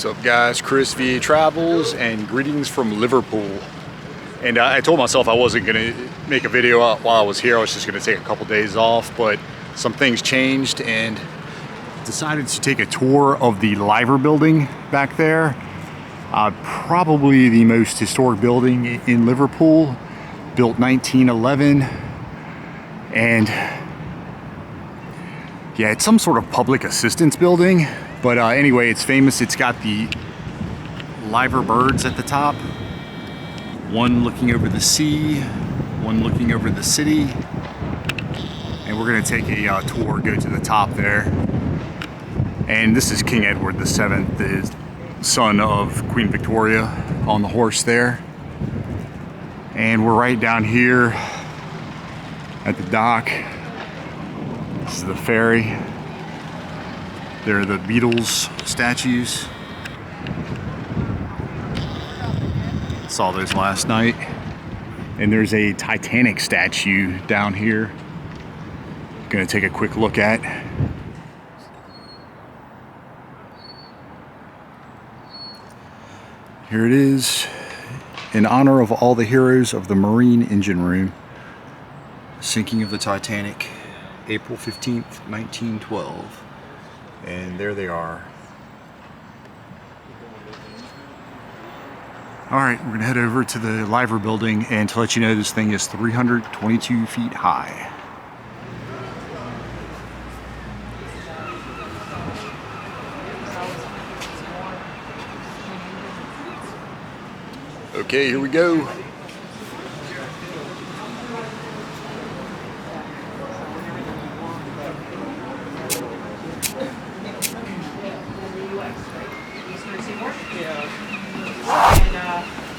What's up guys, Chris VA Travels and greetings from Liverpool. And I told myself I wasn't gonna make a video while I was here. I was just gonna take a couple days off, but some things changed and decided to take a tour of the Liver building back there. Probably the most historic building in Liverpool, built 1911. And yeah, it's some sort of public assistance building. But anyway, it's famous. It's got the Liver birds at the top. One looking over the sea, one looking over the city. And we're gonna take a tour, go to the top there. And this is King Edward VII, the son of Queen Victoria, on the horse there. And we're right down here at the dock. This is the ferry. There are the Beatles statues. Saw those last night. And there's a Titanic statue down here. Gonna take a quick look at. Here it is, in honor of all the heroes of the Marine Engine Room. Sinking of the Titanic, April 15th, 1912. And there they are. All right, we're gonna head over to the Liver building, and to let you know, this thing is 322 feet high. Okay, here we go.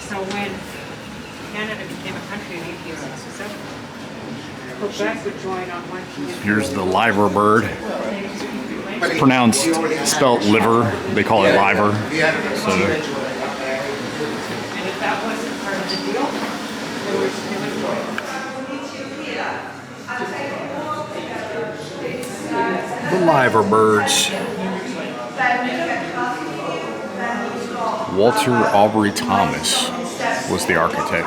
So when Canada became a country in 1867, Quebec would join on one. Here's the Liver bird. It's pronounced, spelt liver. They call it Liver. So. And if that wasn't part of the deal, there was The Liver birds. Walter Aubrey Thomas was the architect.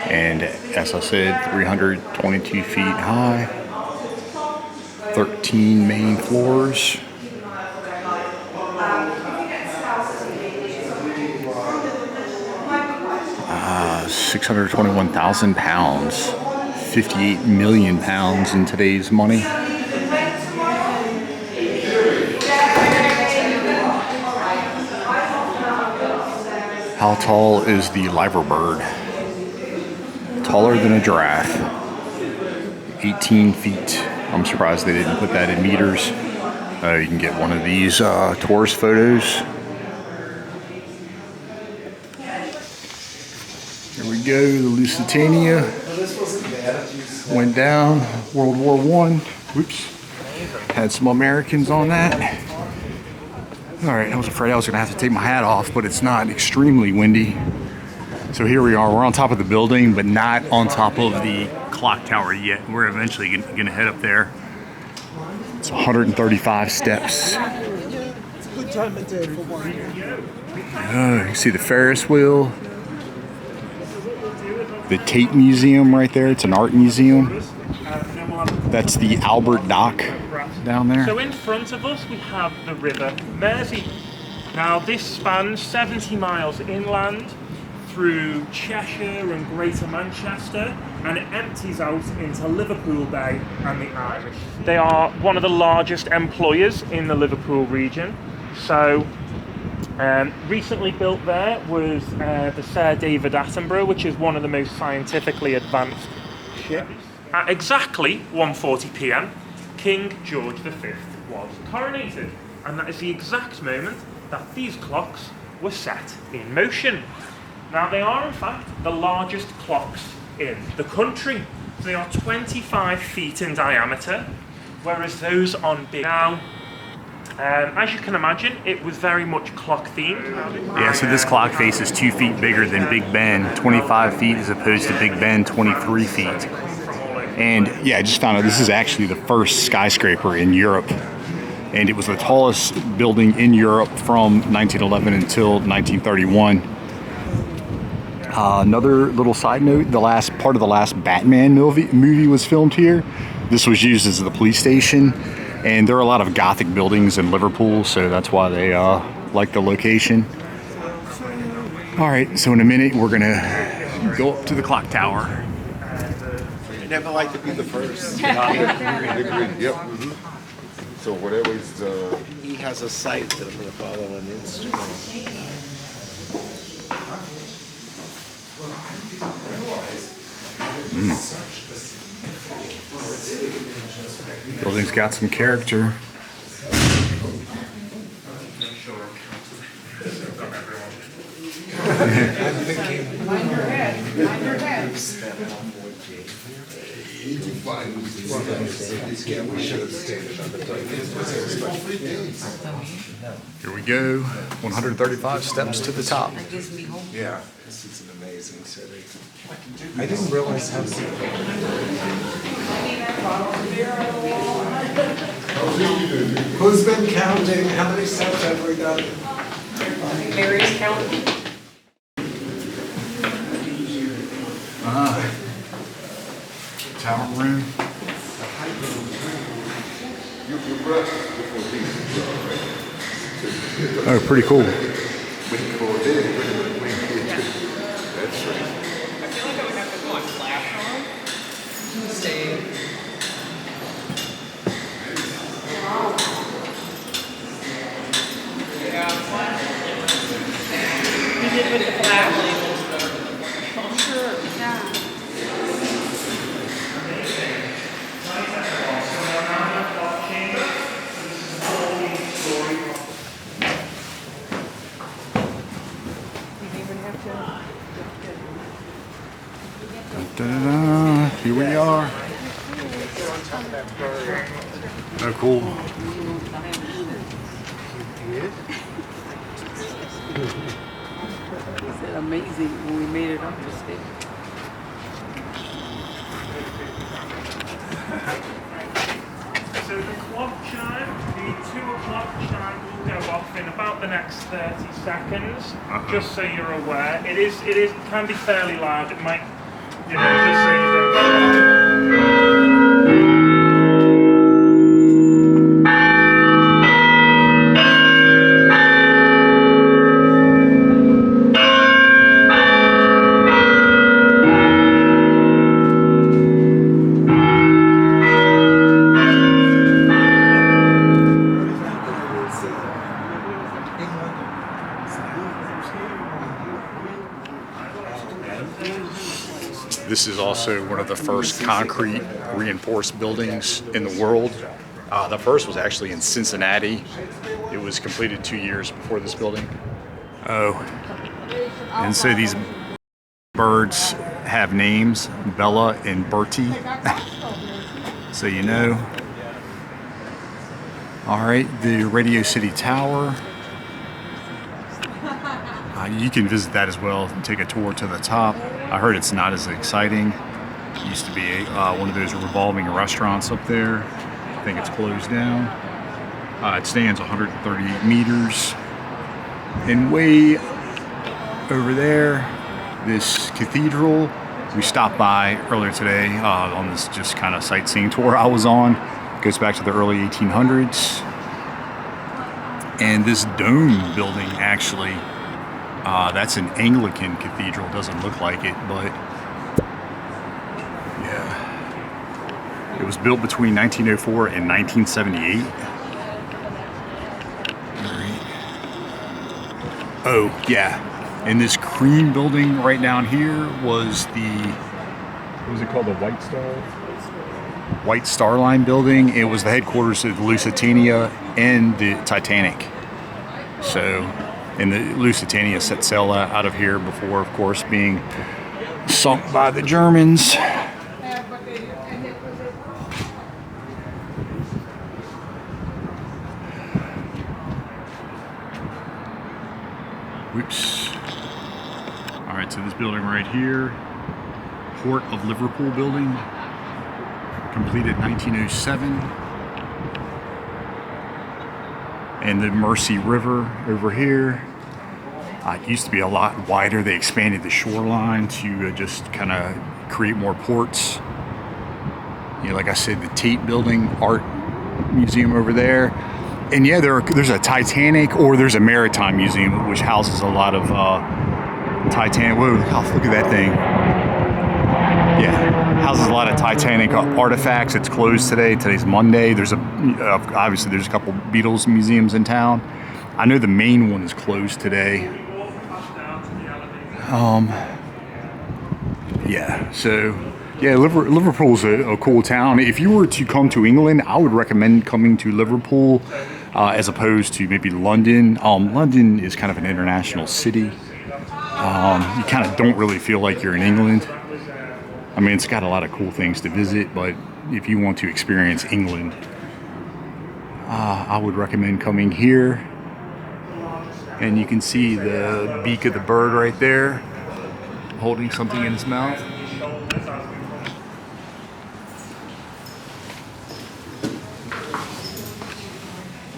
And as I said, 322 feet high, 13 main floors. 621,000 pounds, 58 million pounds in today's money. How tall is the Liver bird? Taller than a giraffe. 18 feet. I'm surprised they didn't put that in meters. You can get one of these tourist photos. Here we go, the Lusitania went down, World War I. Whoops. Had some Americans on that. All right, I was afraid I was gonna have to take my hat off, but it's not. Extremely windy. So here we are, we're on top of the building, but not on top of the clock tower yet. We're eventually gonna head up there. It's 135 steps. Oh, you see the Ferris wheel. The Tate Museum right there, it's an art museum. That's the Albert Dock down there. So in front of us we have the River Mersey. Now this spans 70 miles inland through Cheshire and Greater Manchester, and it empties out into Liverpool Bay and the Irish. They are one of the largest employers in the Liverpool region. So recently built there was the Sir David Attenborough, which is one of the most scientifically advanced ships. At exactly 1:40 p.m, King George V was coronated, and that is the exact moment that these clocks were set in motion. Now they are in fact the largest clocks in the country. They are 25 feet in diameter, whereas those on Big Now, as you can imagine, it was very much clock themed. Yeah, so this clock face is 2 feet bigger than Big Ben, 25 feet as opposed to Big Ben, 23 feet. And yeah, I just found out this is actually the first skyscraper in Europe and it was the tallest building in Europe from 1911 until 1931. Another little side note, the last part of the last Batman movie was filmed here. This was used as the police station, and there are a lot of Gothic buildings in Liverpool, so that's why they like the location. All right, so in a minute we're gonna go up to the clock tower. You never like to be the first. Yep. Mm-hmm. So whatever is He has a site that I'm gonna follow on Instagram. Building's got some character. Here we go. 135 steps to the top. Yeah, this is an amazing city. I didn't realize how Who's been counting? How many steps have we done? Mary's counting. Tower room. Oh, pretty cool. I feel like I would have to go on flash on. Stay. Yeah. You did with the flash. Oh, sure. Yeah. Da-da-da. Here we are. Oh, cool. Is it amazing when we made it up the stage? So the clock chime, the 2 o'clock chime will go off in about the next 30 seconds. Just so you're aware, it can be fairly loud. It might, you know, just so you don't. This is also one of the first concrete reinforced buildings in the world. The first was actually in Cincinnati. It was completed 2 years before this building. Oh, and so these birds have names, Bella and Bertie. So you know. All right, the Radio City Tower. You can visit that as well and take a tour to the top. I heard it's not as exciting. It used to be one of those revolving restaurants up there. I think it's closed down. It stands 138 meters. And way over there, this cathedral we stopped by earlier today on this just kind of sightseeing tour I was on. It goes back to the early 1800s. And this dome building actually, that's an Anglican cathedral. Doesn't look like it, but yeah. It was built between 1904 and 1978. Oh, yeah. And this cream building right down here was what was it called? The White Star? White Star Line building. It was the headquarters of the Lusitania and the Titanic. So, and the Lusitania set sail out of here before, of course, being sunk by the Germans. Whoops. All right, so this building right here, Port of Liverpool building, completed 1907. And the Mersey River over here. It used to be a lot wider. They expanded the shoreline to just kind of create more ports. You know, like I said, the Tate Building Art Museum over there. And yeah, there's a Titanic, or there's a Maritime Museum, which houses a lot of Titanic. Whoa, look at that thing. Yeah, houses a lot of Titanic artifacts. It's closed today. Today's Monday. There's obviously there's a couple Beatles museums in town. I know the main one is closed today. Yeah, so yeah, Liverpool's a cool town. If you were to come to England, I would recommend coming to Liverpool as opposed to maybe London. London is kind of an international city. You kind of don't really feel like you're in England. I mean, it's got a lot of cool things to visit, but if you want to experience England, I would recommend coming here. And you can see the beak of the bird right there, holding something in his mouth.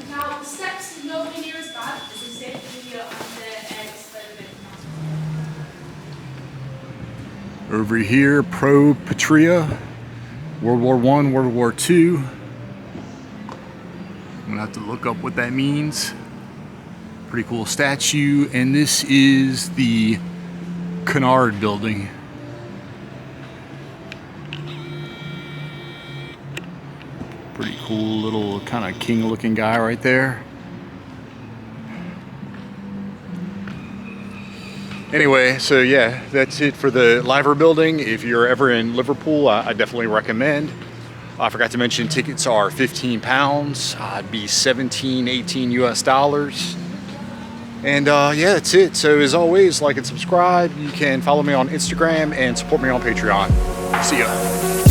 Now, the steps is nowhere near as bad as the safety here on the experiment. Over here, Pro Patria, World War I, World War II. I'm gonna have to look up what that means. Pretty cool statue, and this is the Cunard Building. Pretty cool little kind of king-looking guy right there. Anyway, so yeah, that's it for the Liver Building. If you're ever in Liverpool, I definitely recommend. I forgot to mention tickets are £15. It'd be 17, 18 US dollars. And yeah, that's it. So as always, like and subscribe. You can follow me on Instagram and support me on Patreon. See ya.